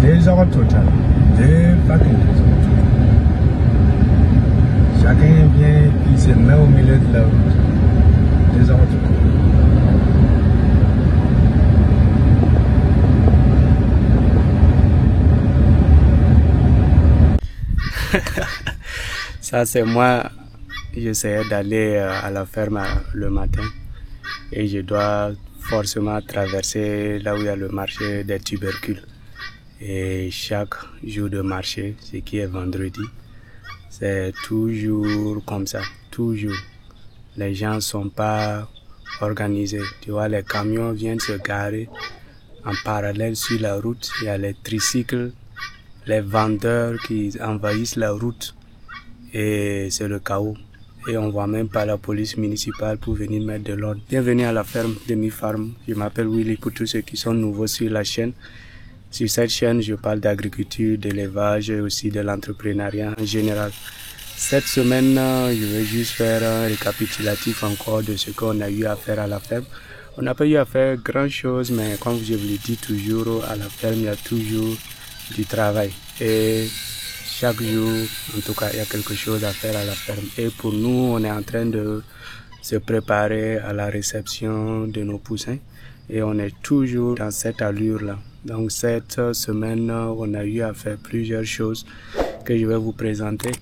2 heures total. 2 fucking 2 heures total. Chacun vient, il se met au milieu de la route. 2 heures total. Ça c'est moi, j'essayais d'aller à la ferme le matin et je dois forcément traverser là où il y a le marché des tubercules. Et chaque jour de marché, ce qui est vendredi, c'est toujours comme ça, toujours. Les gens sont pas organisés. Tu vois, les camions viennent se garer en parallèle sur la route. Il y a les tricycles, les vendeurs qui envahissent la route et c'est le chaos. Et on voit même pas la police municipale pour venir mettre de l'ordre. Bienvenue à la ferme Demi-Farm. Je m'appelle Willy pour tous ceux qui sont nouveaux sur la chaîne. Sur cette chaîne, je parle d'agriculture, d'élevage et aussi de l'entrepreneuriat en général. Cette semaine, je vais juste faire un récapitulatif encore de ce qu'on a eu à faire à la ferme. On n'a pas eu à faire grand chose, mais comme je vous l'ai dit toujours, à la ferme, il y a toujours du travail. Et chaque jour, en tout cas, il y a quelque chose à faire à la ferme. Et pour nous, on est en train de se préparer à la réception de nos poussins. Et on est toujours dans cette allure-là. Donc cette semaine, on a eu à faire plusieurs choses que je vais vous présenter.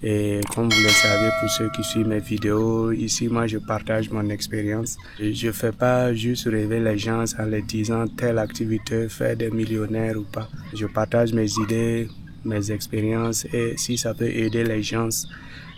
Et comme vous le savez, pour ceux qui suivent mes vidéos, ici, moi, je partage mon expérience. Je ne fais pas juste rêver les gens en les disant telle activité fait des millionnaires ou pas. Je partage mes idées, mes expériences et si ça peut aider les gens,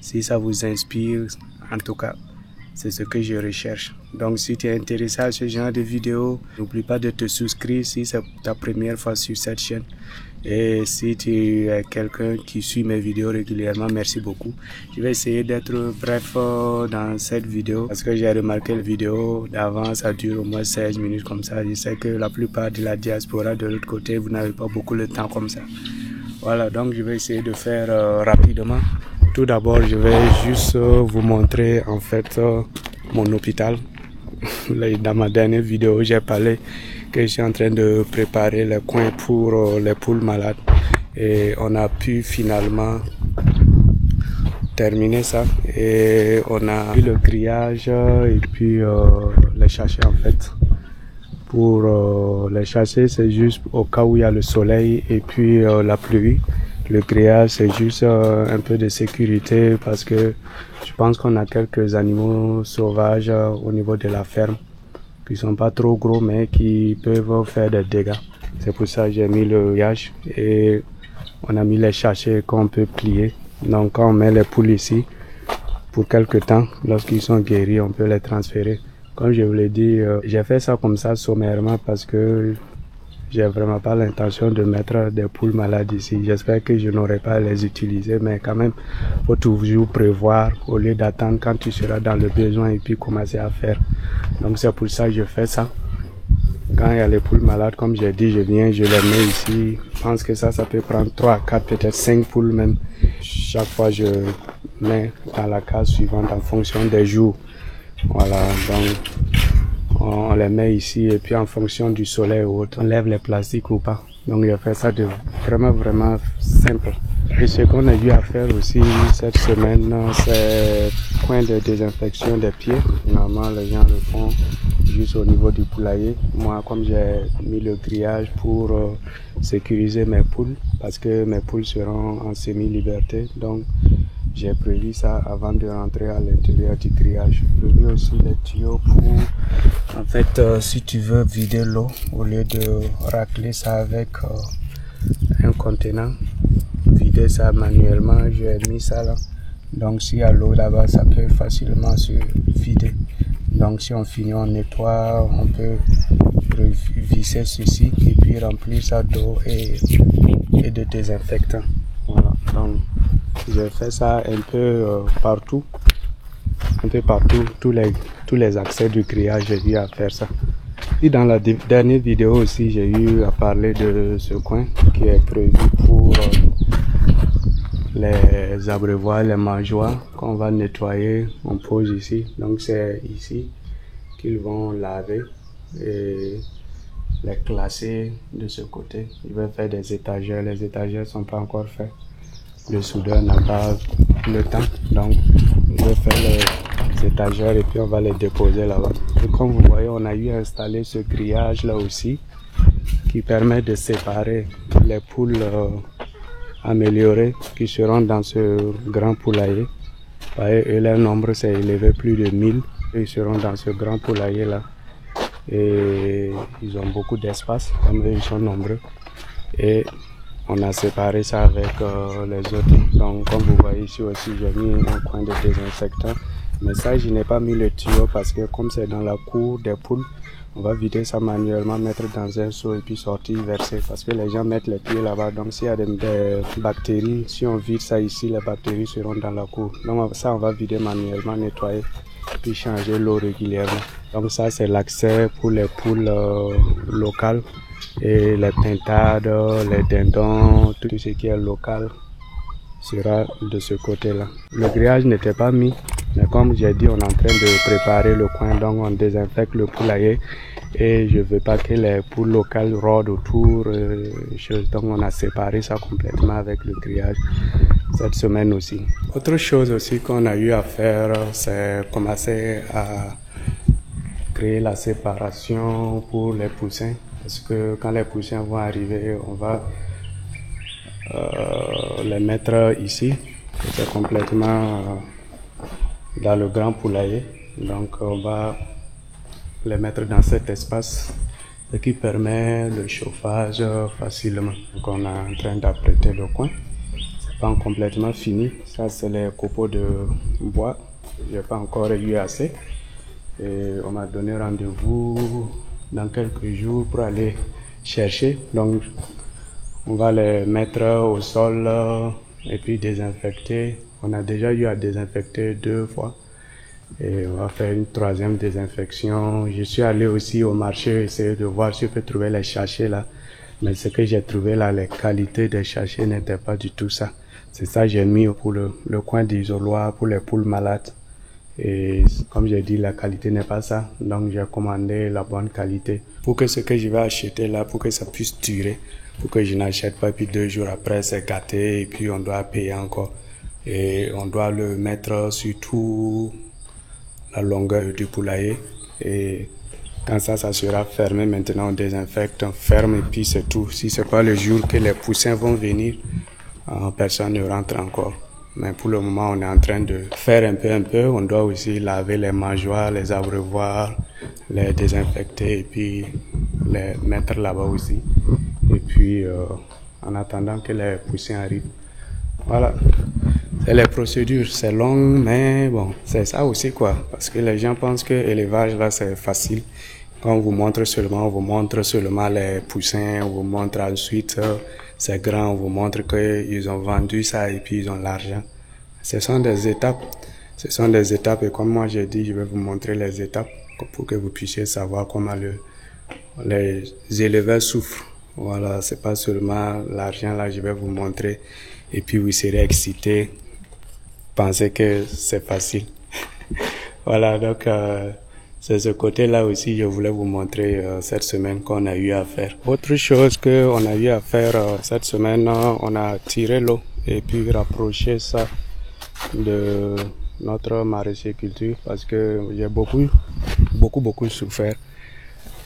si ça vous inspire, en tout cas, c'est ce que je recherche. Donc si tu es intéressé à ce genre de vidéos, n'oublie pas de te souscrire si c'est ta première fois sur cette chaîne. Et si tu es quelqu'un qui suit mes vidéos régulièrement, merci beaucoup. Je vais essayer d'être bref dans cette vidéo parce que j'ai remarqué la vidéo d'avant, ça dure au moins 16 minutes comme ça. Je sais que la plupart de la diaspora de l'autre côté, vous n'avez pas beaucoup de temps comme ça. Voilà, donc je vais essayer de faire rapidement. Tout d'abord, je vais juste vous montrer en fait mon hôpital. Dans ma dernière vidéo, j'ai parlé que je suis en train de préparer les coins pour les poules malades. Et on a pu finalement terminer ça. Et on a eu le grillage et puis les châssis en fait. Pour les châssis, c'est juste au cas où il y a le soleil et puis la pluie. Le grillage, c'est juste un peu de sécurité parce que je pense qu'on a quelques animaux sauvages au niveau de la ferme qui sont pas trop gros mais qui peuvent faire des dégâts. C'est pour ça que j'ai mis le grillage et on a mis les sachets qu'on peut plier. Donc quand on met les poules ici, pour quelques temps, lorsqu'ils sont guéris, on peut les transférer. Comme je vous l'ai dit, j'ai fait ça comme ça sommairement parce que j'ai vraiment pas l'intention de mettre des poules malades ici. J'espère que je n'aurai pas à les utiliser, mais quand même, faut toujours prévoir au lieu d'attendre quand tu seras dans le besoin et puis commencer à faire. Donc c'est pour ça que je fais ça. Quand il y a les poules malades, comme j'ai dit, je viens, je les mets ici. Je pense que ça peut prendre 3, 4, peut-être 5 poules même. Chaque fois, je mets dans la case suivante en fonction des jours. Voilà, donc on les met ici et puis en fonction du soleil ou autre, on lève les plastiques ou pas. Donc je fais ça de vraiment simple. Et ce qu'on a eu à faire aussi cette semaine, c'est point de désinfection des pieds. Normalement les gens le font juste au niveau du poulailler. Moi comme j'ai mis le grillage pour sécuriser mes poules, parce que mes poules seront en semi-liberté, donc j'ai prévu ça avant de rentrer à l'intérieur du grillage. J'ai prévu aussi les tuyaux pour, en fait, si tu veux vider l'eau, au lieu de racler ça avec un contenant, vider ça manuellement, j'ai mis ça là. Donc s'il y a l'eau là-bas, ça peut facilement se vider. Donc si on finit, on nettoie, on peut visser ceci et puis remplir ça d'eau et de désinfectant. Voilà, donc j'ai fait ça un peu partout, tous les accès du grillage, j'ai eu à faire ça. Et dans la dernière vidéo aussi, j'ai eu à parler de ce coin qui est prévu pour les abreuvoirs, les mangeoires qu'on va nettoyer, on pose ici. Donc c'est ici qu'ils vont laver et les classer de ce côté. Je vais faire des étagères. Les étagères ne sont pas encore faites. Le soudeur n'a pas le temps. Donc, je vais faire les étagères et puis on va les déposer là-bas. Et comme vous voyez, on a eu installé ce grillage là aussi qui permet de séparer les poules améliorées qui seront dans ce grand poulailler. Et leur nombre s'est élevé plus de 1000. Ils seront dans ce grand poulailler là. Et ils ont beaucoup d'espace, comme eux, ils sont nombreux. Et on a séparé ça avec les autres. Donc, comme vous voyez ici aussi, j'ai mis un coin de désinfectant. Mais ça, je n'ai pas mis le tuyau parce que comme c'est dans la cour des poules, on va vider ça manuellement, mettre dans un seau et puis sortir, verser. Parce que les gens mettent les pieds là-bas. Donc, s'il y a des bactéries, si on vide ça ici, les bactéries seront dans la cour. Donc, ça, on va vider manuellement, nettoyer, puis changer l'eau régulièrement. Donc, ça, c'est l'accès pour les poules locales. Et les pintades, les dindons, tout ce qui est local sera de ce côté-là. Le grillage n'était pas mis, mais comme j'ai dit, on est en train de préparer le coin, donc on désinfecte le poulailler et je ne veux pas que les poules locales rôdent autour, donc on a séparé ça complètement avec le grillage cette semaine aussi. Autre chose aussi qu'on a eu à faire, c'est commencer à créer la séparation pour les poussins. Parce que quand les poussins vont arriver, on va les mettre ici. C'est complètement dans le grand poulailler. Donc on va les mettre dans cet espace, ce qui permet le chauffage facilement. Donc on est en train d'apprêter le coin. C'est pas complètement fini. Ça c'est les copeaux de bois. J'ai pas encore eu assez. Et on m'a donné rendez-vous dans quelques jours pour aller chercher. Donc on va les mettre au sol et puis désinfecter. On a déjà eu à désinfecter 2 fois et on va faire une 3e désinfection. Je suis allé aussi au marché essayer de voir si je peux trouver les sachets là, mais ce que j'ai trouvé là, les qualités des sachets n'étaient pas du tout ça. C'est ça que j'ai mis pour le coin d'isoloir pour les poules malades. Et comme j'ai dit, la qualité n'est pas ça. Donc j'ai commandé la bonne qualité pour que ce que je vais acheter là, pour que ça puisse durer, pour que je n'achète pas puis 2 jours après c'est gâté et puis on doit payer encore. Et on doit le mettre sur tout la longueur du poulailler. Et quand ça sera fermé, maintenant on désinfecte, on ferme et puis c'est tout. Si c'est pas le jour que les poussins vont venir, personne ne rentre encore. Mais pour le moment, on est en train de faire un peu. On doit aussi laver les mangeoires, les abreuvoirs, les désinfecter et puis les mettre là-bas aussi. Et puis, en attendant que les poussins arrivent. Voilà. C'est les procédures. C'est long, mais bon, c'est ça aussi quoi. Parce que les gens pensent que l'élevage là, c'est facile. Quand on vous montre seulement les poussins, on vous montre ensuite c'est grand, on vous montre qu'ils ont vendu ça et puis ils ont l'argent. Ce sont des étapes. Et comme moi j'ai dit, je vais vous montrer les étapes pour que vous puissiez savoir comment les éleveurs souffrent. Voilà, c'est pas seulement l'argent là, je vais vous montrer et puis vous serez excités, pensez que c'est facile. Voilà, donc c'est ce côté-là aussi je voulais vous montrer cette semaine qu'on a eu à faire. Autre chose qu'on a eu à faire cette semaine, on a tiré l'eau et puis rapproché ça de notre maraîchère-culture parce que j'ai beaucoup souffert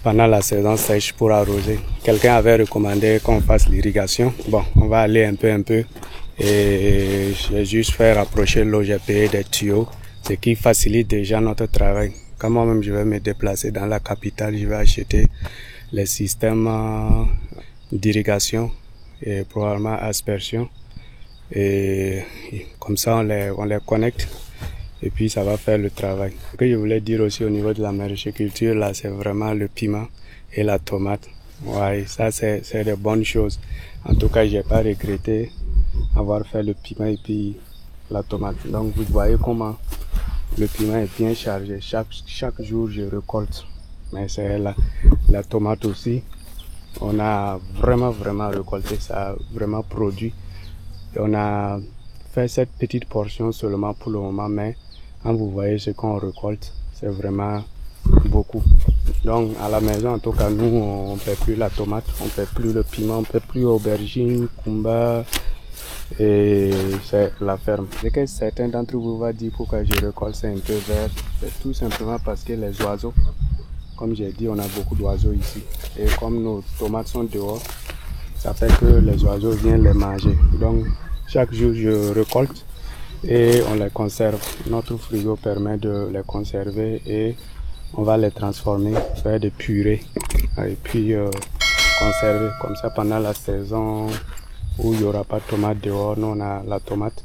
pendant la saison sèche pour arroser. Quelqu'un avait recommandé qu'on fasse l'irrigation. Bon, on va aller un peu et j'ai juste fait rapprocher l'eau, j'ai payé des tuyaux, ce qui facilite déjà notre travail. Quand moi-même je vais me déplacer dans la capitale, je vais acheter les systèmes d'irrigation et probablement aspersion. Et comme ça on les connecte et puis ça va faire le travail. Ce que je voulais dire aussi au niveau de la maraîchère-culture là, c'est vraiment le piment et la tomate. Ouais, ça c'est des bonnes choses. En tout cas, j'ai pas regretté avoir fait le piment et puis la tomate. Donc vous voyez comment le piment est bien chargé. Chaque jour je récolte. Mais c'est la tomate aussi. On a vraiment récolté, ça a vraiment produit. Et on a fait cette petite portion seulement pour le moment, mais quand vous voyez ce qu'on récolte, c'est vraiment beaucoup. Donc à la maison, en tout cas, nous, on ne paie plus la tomate, on ne paie plus le piment, on ne paie plus aubergine, kumba, et c'est la ferme. Ce que certains d'entre vous vont dire pourquoi je récolte, c'est un peu vert, c'est tout simplement parce que les oiseaux, comme j'ai dit, on a beaucoup d'oiseaux ici. Et comme nos tomates sont dehors, ça fait que les oiseaux viennent les manger. Donc chaque jour, je récolte et on les conserve. Notre frigo permet de les conserver et on va les transformer, faire des purées et puis conserver. Comme ça, pendant la saison où il n'y aura pas de tomate dehors, nous on a la tomate.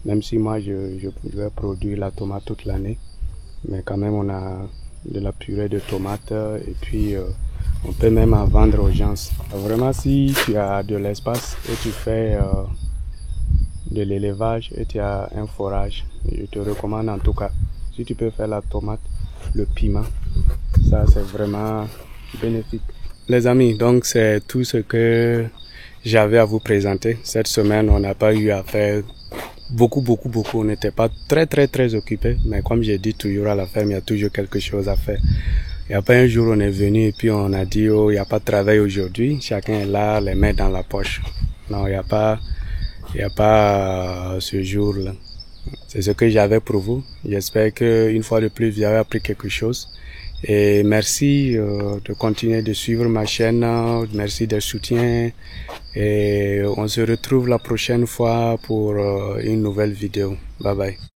Même si moi je vais produire la tomate toute l'année, mais quand même on a de la purée de tomates et puis on peut même en vendre aux gens. Vraiment, si tu as de l'espace et tu fais de l'élevage et tu as un forage, je te recommande en tout cas, si tu peux faire la tomate, le piment, ça c'est vraiment bénéfique. Les amis, donc c'est tout ce que j'avais à vous présenter. Cette semaine, on n'a pas eu à faire beaucoup. On n'était pas très occupés, mais comme j'ai dit toujours à la ferme, il y a toujours quelque chose à faire. Il n'y a pas un jour on est venu et puis on a dit oh il n'y a pas de travail aujourd'hui, chacun est là, les mains dans la poche. Non, il n'y a pas ce jour-là. C'est ce que j'avais pour vous. J'espère qu'une fois de plus vous avez appris quelque chose. Et merci de continuer de suivre ma chaîne, merci des soutiens et on se retrouve la prochaine fois pour une nouvelle vidéo. Bye bye.